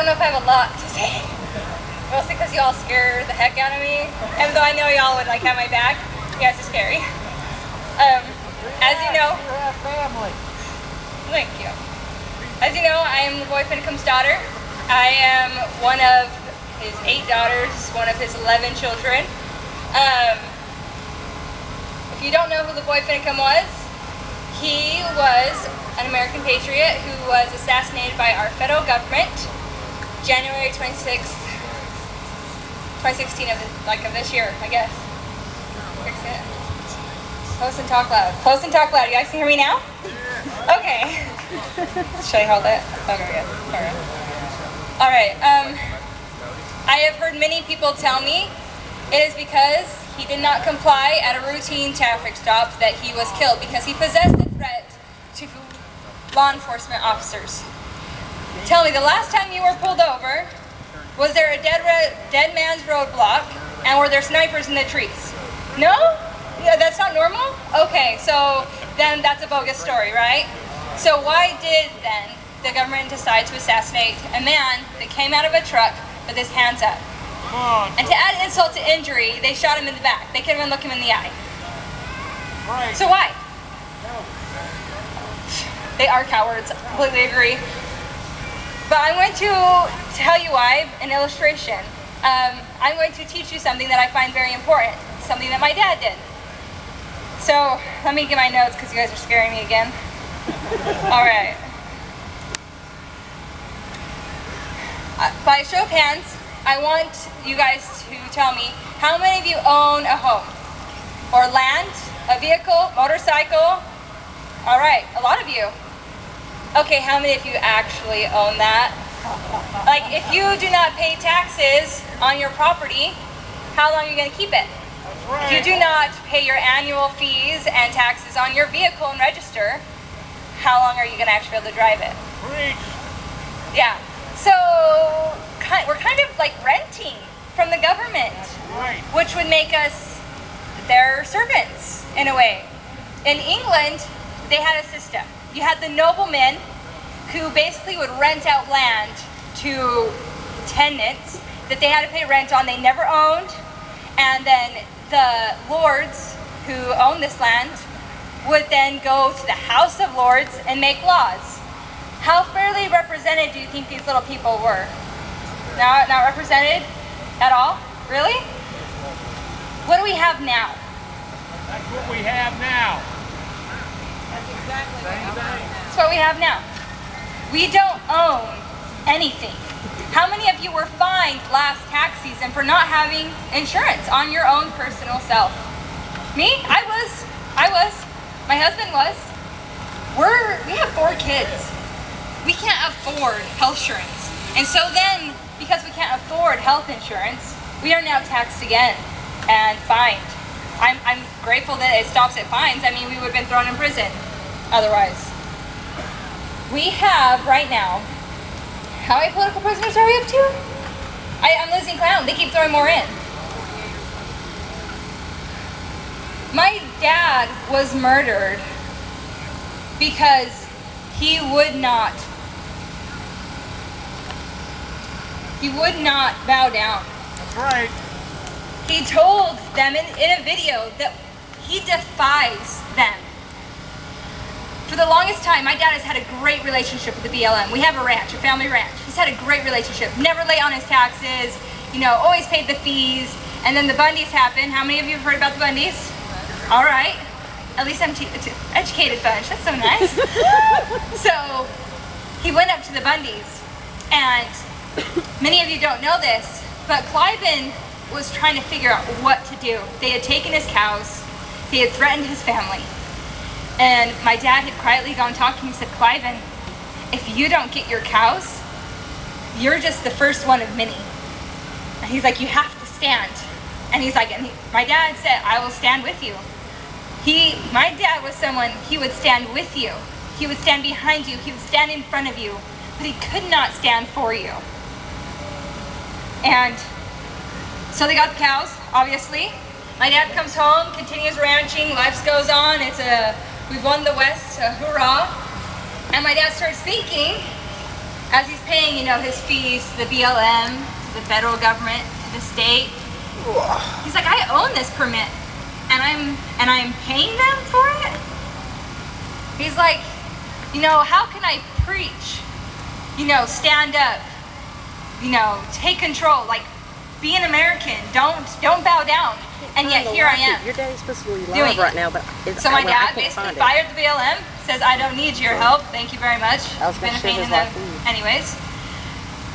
don't know if I have a lot to say. Mostly because y'all scare the heck out of me. Even though I know y'all would like have my back. You guys are scary. As you know, you have family. Thank you. As you know, I am the boy Finicum's daughter. I am one of his 8 daughters, one of his 11 children. If you don't know who the boy Finicum was, he was an American patriot who was assassinated by our federal government January 26th, 2016 of this year, I guess. Close and talk loud. Close and talk loud. You guys can hear me now? Okay. Should I hold it? Okay, good. All right. I have heard many people tell me it is because he did not comply at a routine traffic stop that he was killed because he possessed a threat to law enforcement officers. Tell me, the last time you were pulled over, was there a dead man's roadblock, and were there snipers in the trees? No? Yeah, that's not normal? Okay, so then that's a bogus story, right? So why did then the government decide to assassinate a man that came out of a truck with his hands up? And to add insult to injury, they shot him in the back. They couldn't even look him in the eye. Right. So why? They are cowards, I completely agree. But I'm going to tell you why, an illustration. I'm going to teach you something that I find very important, something that my dad did. So let me get my notes because you guys are scaring me again. All right. By a show of hands, I want you guys to tell me how many of you own a home or land, a vehicle, motorcycle. All right, a lot of you. Okay, how many of you actually own that? Like, if you do not pay taxes on your property, how long are you going to keep it? If you do not pay your annual fees and taxes on your vehicle and register, how long are you going to actually be able to drive it? Yeah. So we're kind of like renting from the government, which would make us their servants in a way. In England, they had a system. You had the noblemen who basically would rent out land to tenants that they had to pay rent on, they never owned, and then the lords who owned this land would then go to the House of Lords and make laws. How fairly represented do you think these little people were? Not represented at all? Really? What do we have now? That's what we have now. That's exactly That's what we have now. We don't own anything. How many of you were fined last tax season for not having insurance on your own personal self? Me? I was. My husband was. We have 4 kids. We can't afford health insurance. And so then, because we can't afford health insurance, we are now taxed again and fined. I'm grateful that it stops at fines. I mean, we would have been thrown in prison otherwise. We have right now, how many political prisoners are we up to? I'm losing count. They keep throwing more in. My dad was murdered because he would not bow down. That's right. He told them in a video that he defies them. For the longest time, my dad has had a great relationship with the BLM. We have a ranch, a family ranch. He's had a great relationship. Never late on his taxes, always paid the fees. And then the Bundys happened. How many of you have heard about the Bundys? All right. At least I'm an educated bunch. That's so nice. So he went up to the Bundys. And many of you don't know this, but Cliven was trying to figure out what to do. They had taken his cows. They had threatened his family. And my dad had quietly gone talk to me and said, Cliven, if you don't get your cows, you're just the first one of many. And he's like, you have to stand. And he's like, my dad said, I will stand with you. My dad was someone, he would stand with you. He would stand behind you. He would stand in front of you. But he could not stand for you. And so they got the cows, obviously. My dad comes home, continues ranching, life goes on. We've won the West, hurrah. And my dad starts thinking, as he's paying, his fees to the BLM, to the federal government, to the state, he's like, I own this permit, and I'm paying them for it. He's like, how can I preach? Stand up. Take control. Like, be an American. Don't bow down. And yet here I am. Your daddy's supposed to be doing live right it. now, but So my dad basically fired the BLM. Says, I don't need your help. Thank you very much. I was Been gonna a pain share in his the life anyways.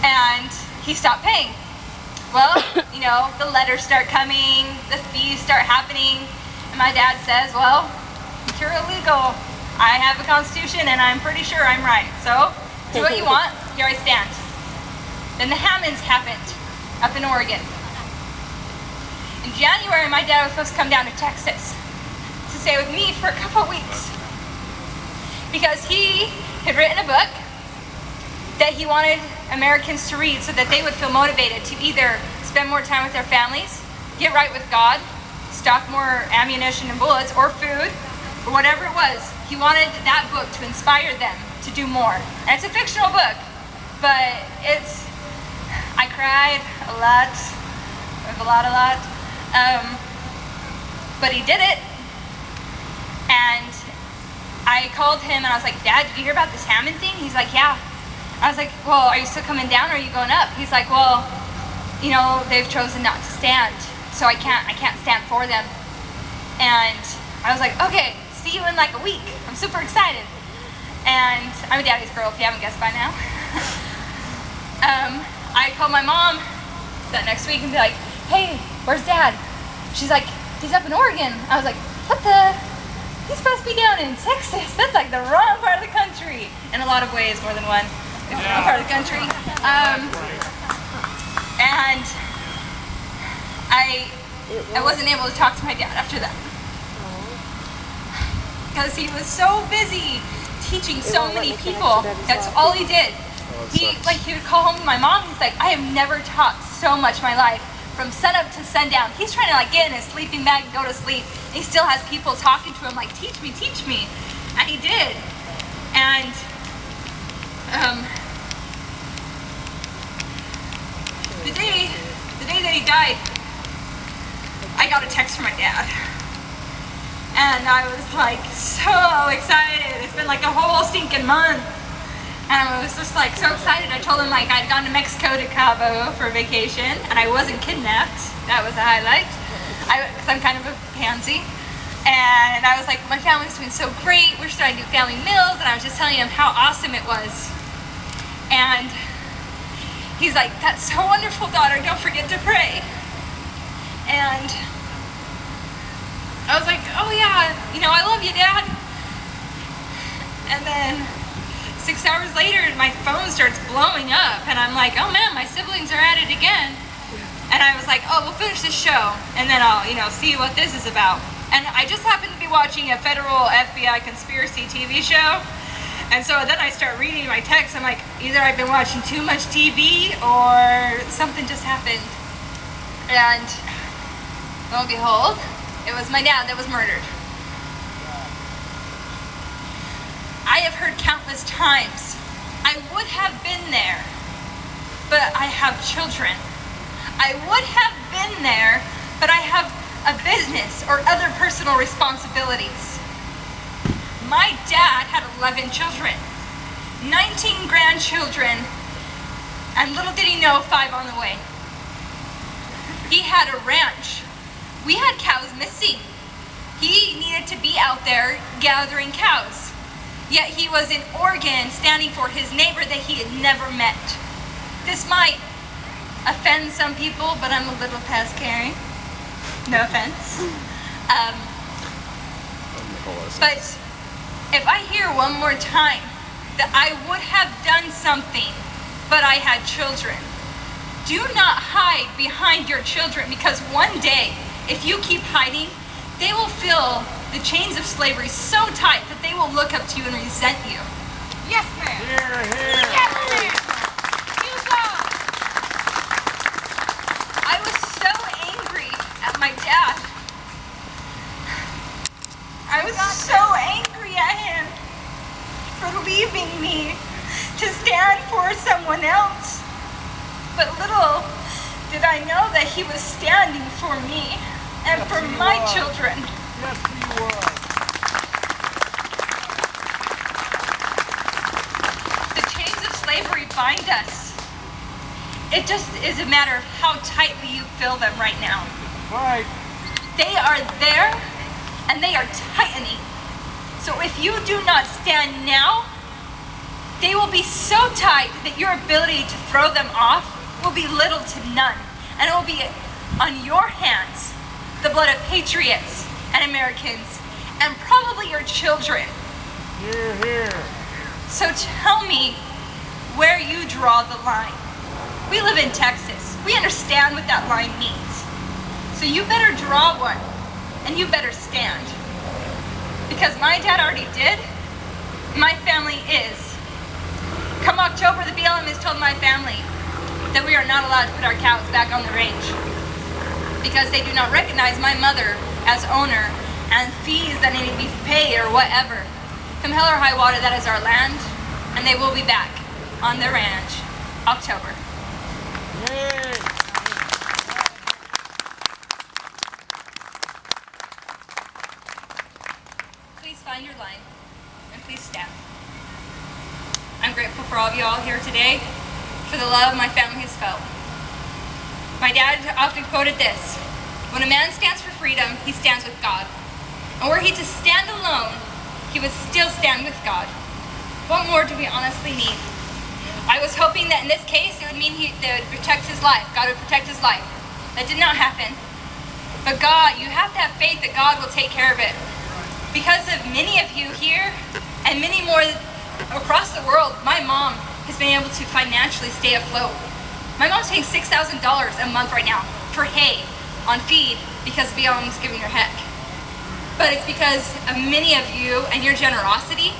And he stopped paying. Well, the letters start coming, the fees start happening, and my dad says, well, you're illegal. I have a constitution and I'm pretty sure I'm right. So do what you want. Here I stand. Then the Hammonds happened up in Oregon. In January, my dad was supposed to come down to Texas to stay with me for a couple of weeks because he had written a book that he wanted Americans to read so that they would feel motivated to either spend more time with their families, get right with God, stock more ammunition and bullets or food, or whatever it was. He wanted that book to inspire them to do more. And it's a fictional book, but I cried a lot. But he did it. And I called him and I was like, Dad, did you hear about this Hammond thing? He's like, yeah. I was like, well, are you still coming down or are you going up? He's like, well, they've chosen not to stand, so I can't stand for them. And I was like, okay, see you in like a week. I'm super excited. And I'm a daddy's girl, if you haven't guessed by now. I called my mom that next week and be like, hey, where's Dad? She's like, he's up in Oregon. I was like, what the? He's supposed to be down in Texas. That's like the wrong part of the country. In a lot of ways, more than one. It's the wrong part of the country. And I wasn't able to talk to my dad after that. Because he was so busy teaching so many people. That's all he did. He would call home to my mom. He's like, I have never taught so much in my life from sunup to sundown. He's trying to get in his sleeping bag and go to sleep. And he still has people talking to him like, teach me. And he did. And the day that he died, I got a text from my dad. And I was like so excited. It's been like a whole stinking month. And I was just like so excited. I told him I'd gone to Mexico to Cabo for vacation and I wasn't kidnapped. That was a highlight. Because I'm kind of a pansy. And I was like, my family's doing so great. We're starting to do family meals. And I was just telling him how awesome it was. And he's like, that's so wonderful, daughter. Don't forget to pray. And I was like, oh yeah, I love you, Dad. And then 6 hours later, my phone starts blowing up. And I'm like, oh man, my siblings are at it again. And I was like, oh, we'll finish this show. And then I'll, see what this is about. And I just happened to be watching a federal FBI conspiracy TV show. And so then I start reading my text. I'm like, either I've been watching too much TV or something just happened. And lo and behold, it was my dad that was murdered. I have heard countless times, I would have been there, but I have children. I would have been there, but I have a business or other personal responsibilities. My dad had 11 children, 19 grandchildren, and little did he know 5 on the way. He had a ranch. We had cows missing. He needed to be out there gathering cows. Yet he was in Oregon standing for his neighbor that he had never met. This might offend some people, but I'm a little past caring. No offense. But if I hear one more time that I would have done something, but I had children, do not hide behind your children, because one day, if you keep hiding, they will feel the chains of slavery so tight that they will look up to you and resent you. Yes, ma'am. Here, here. Yes, ma'am. You go. I was so angry at my dad. I was so angry at him for leaving me to stand for so But little did I know that he was standing for me and Yes, for he my was. children. Yes, he was. The chains of slavery bind us. It just is a matter of how tightly you feel them right now. Right. They are there and they are tightening. So if you do not stand now, they will be so tight that your ability to throw them off will be little to none. And it will be on your hands, the blood of patriots and Americans, and probably your children. Here, here. So tell me where you draw the line. We live in Texas. We understand what that line means. So you better draw one, and you better stand. Because my dad already did, my family is. Come October, the BLM has told my family that we are not allowed to put our cows back on the range because they do not recognize my mother as owner and fees that need to be paid or whatever. Come hell or high water, that is our land, and they will be back on their ranch October. Yay. Please find your line and please stand. I'm grateful for all of you all here today, for the love my family has felt. My dad often quoted this: when a man stands for freedom, he stands with God. And were he to stand alone, he would still stand with God. What more do we honestly need? I was hoping that in this case, it would mean they would protect his life. God would protect his life. That did not happen. But God, you have to have faith that God will take care of it. Because of many of you here, and many more across the world, my mom has been able to financially stay afloat. My mom's paying $6,000 a month right now for hay on feed because BLM is giving her heck. But it's because of many of you and your generosity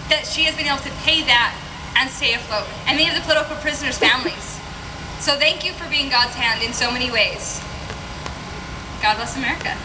that she has been able to pay that and stay afloat, and many of the political prisoners' families. So thank you for being God's hand in so many ways. God bless America.